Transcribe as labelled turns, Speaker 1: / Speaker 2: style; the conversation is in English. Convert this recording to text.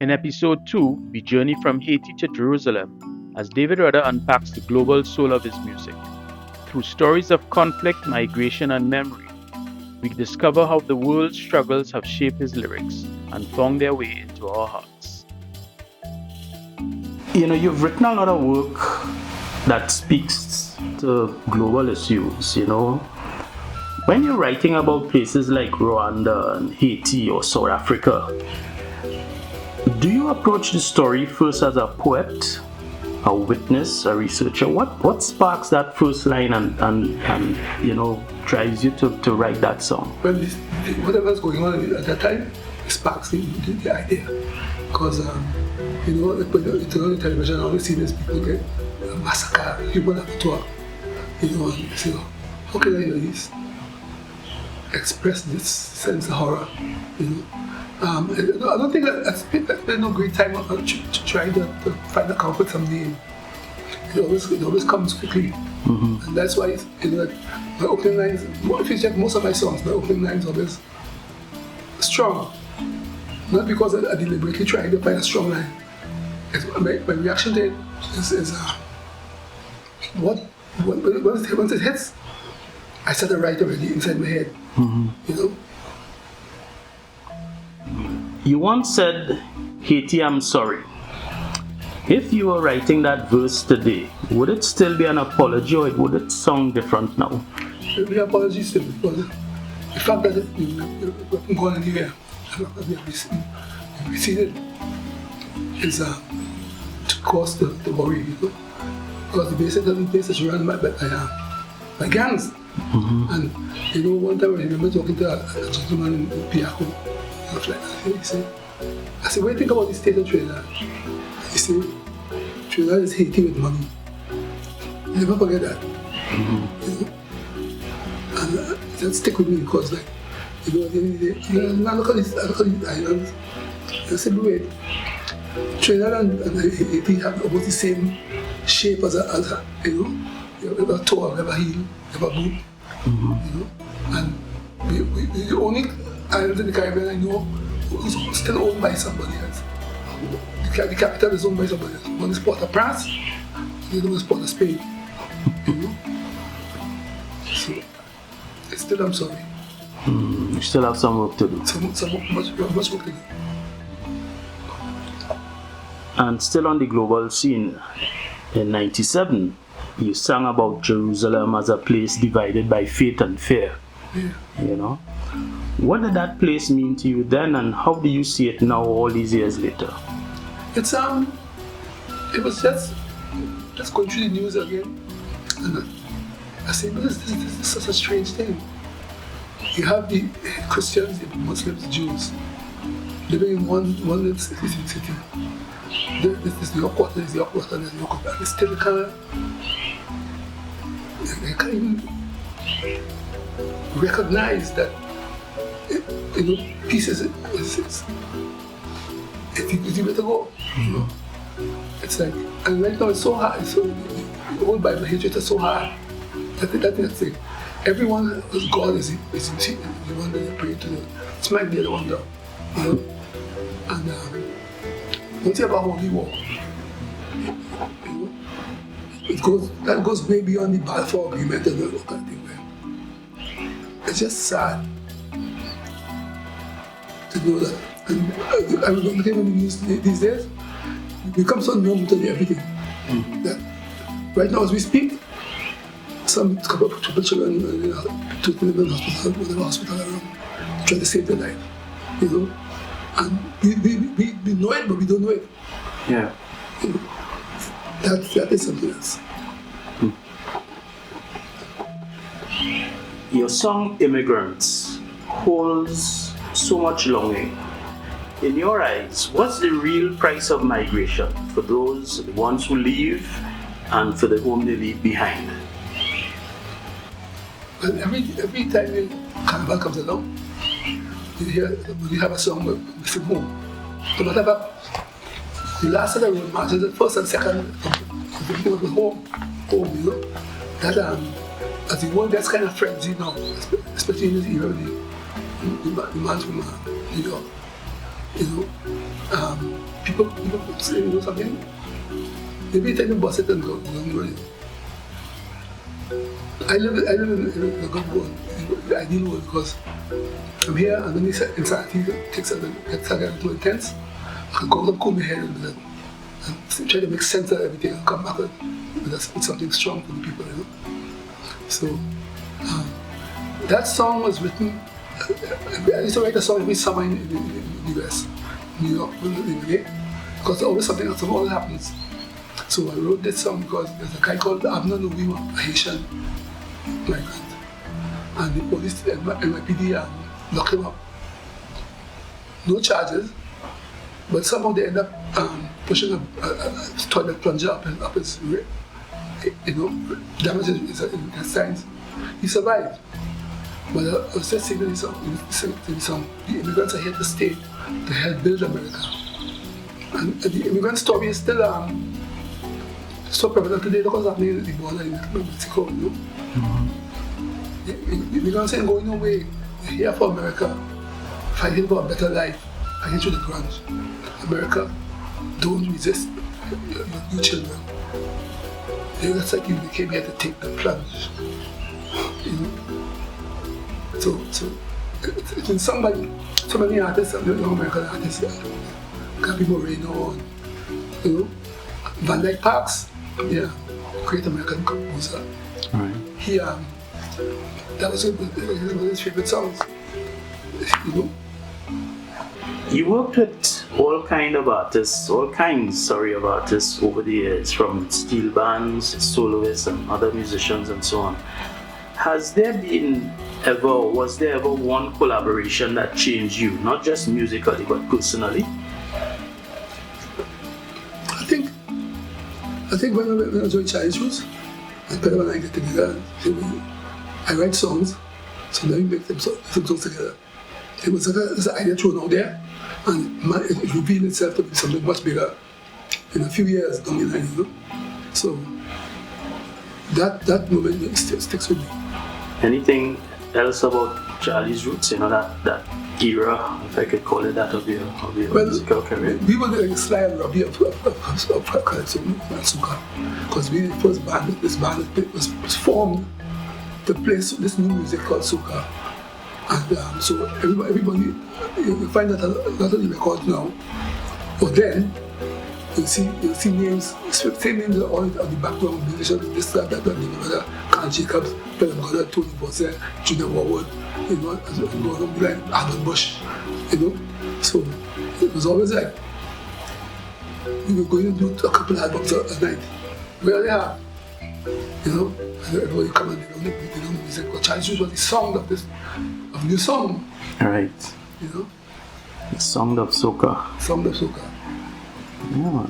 Speaker 1: In episode 2, we journey from Haiti to Jerusalem as David Rudder unpacks the global soul of his music. Through stories of conflict, migration, and memory, we discover how the world's struggles have shaped his lyrics and found their way into our hearts.
Speaker 2: You've written a lot of work that speaks to global issues. When you're writing about places like Rwanda and Haiti or South Africa, do you approach the story first as a poet, a witness, a researcher? What sparks that first line and drives you to write that song?
Speaker 3: Well, whatever's going on at that time sparks the idea. Because, like when you turn on the television, all you see is people get massacred, people have to talk, and you say, how can I do this? Express this sense of horror, I don't think that's been no great time trying to find a comfort some name. It always comes quickly, and that's why my opening lines. If you check most of my songs, my opening lines are always strong. Not because I deliberately trying to find a strong line. My reaction to it is once it hits, I start to write already inside my head.
Speaker 2: You once said, Haiti, I'm sorry. If you were writing that verse today, would it still be an apology or would it sound different now?
Speaker 3: It would be an apology still, because the fact that it wasn't going anywhere, I'm not going to be receded, is to cause the worry, because the place is run by gangs. And one time I remember talking to a gentleman in Piaco, and he said, I said, what do you think about the state of Trinidad? He said, Trinidad is Haiti with money. You never forget that. And that stick with me because, at the end of the day, I look at these islands, and I said, wait, Trinidad and Haiti have almost the same shape as a you have a toe, you have a heel, you have a boot. And we the only island in the Caribbean I know who's still owned by somebody else. The capital is owned by somebody else. One is Port-au-Prince, the other one is Port of Spain. So it's still, I'm sorry.
Speaker 2: You still have some work to do.
Speaker 3: Much work to do.
Speaker 2: And still on the global scene, in '97, you sang about Jerusalem as a place divided by faith and fear.
Speaker 3: Yeah.
Speaker 2: What did that place mean to you then, and how do you see it now, all these years later?
Speaker 3: It was just going through the news again, and I said, this is such a strange thing. You have the Christians, the Muslims, the Jews living in one little city. This is your quarter, this is your quarter, and then your quarter. It's still they can't even recognize that peace is it's the way to go. It's like, and right now it's so hard. The whole Bible hatred is so hard. That's it. Everyone whose God is the one that they pray to. It's might be the one though. And don't say about holy war. That goes way beyond the Balfour Agreement and all that kind of thing. It's just sad to know that. And I remember looking at the news these days, it becomes so normal to everything. That right now as we speak, some couple of children took them in the hospital around, trying to save their life. And we know it, but we don't know it.
Speaker 2: Yeah.
Speaker 3: That is something else.
Speaker 2: Your song Immigrants holds so much longing. In your eyes, what's the real price of migration for those, the ones who leave, and for the home they leave behind?
Speaker 3: Well, every time the carnival comes along, you have a song with Missing Home. No matter what, the last of the road marches, the first and second, the people with home, that as the world gets kind of frenzied now, especially in this era, the man from New York, You know, people say, you know something, maybe take the bus it and go. I live in a good world, in the ideal world, because I'm here and then insanity gets a little too intense. I can go and comb my head and try to make sense of everything and come back with something strong for the people, you know. So that song was written. I used to write a song every summer in the US, New York, in May, because always something always happens. So I wrote this song because there's a guy called Abner Louis, a Haitian migrant, and the police and NYPD locked him up. No charges, but somehow they end up pushing a toilet plunger up his, you know, damages his signs. He survived. But I was just saying in the song, the immigrants are here to stay, to help build America. And the immigrant story is still so prevalent today because of the border in Mexico, you know. The immigrants ain't going away. They're here for America, fighting for a better life, fighting through the grunge. America, don't resist your new children. It's like they came here to take the plunge. You know? So it's in somebody, so many artists, American artists, Gabby Moreno, you know, Van Dyke Parks, yeah, great American composer.
Speaker 2: Right.
Speaker 3: He, that was one of his favorite songs, you know.
Speaker 2: You worked with all kinds of artists over the years, from steel bands, soloists, and other musicians, and so on. Was there ever one collaboration that changed you, not just musically, but personally?
Speaker 3: I think when I was doing Chinese roots, and Pedro and I get together, I write songs, so then we make them songs together. It was an idea thrown out there, and it revealed itself to be something much bigger in a few years down the line, you know. So that moment still sticks with me.
Speaker 2: Anything else about Charlie's roots, you know, that era, if I could call it that, of your musical career?
Speaker 3: We were like Sly and Robbie of Calypso and Soca, because we the first band, this band was formed to play this new music called Soca. And so everybody, you find that a lot of the records now, but then you'll see names, same names all on the background musicians, this, that, Rudder, Carl Jacobs, Pedro Rudder, Tony Bosse, Junior Warwood, you know, and go along the line, Adam Bush, you know. So it was always like we were going to do a couple of albums a night. We already have, you know, and everybody come and they don't music. But Chinese was the song of new song.
Speaker 2: Right.
Speaker 3: You know?
Speaker 2: The Song of Soca.
Speaker 3: Song of Soca.
Speaker 2: Yeah.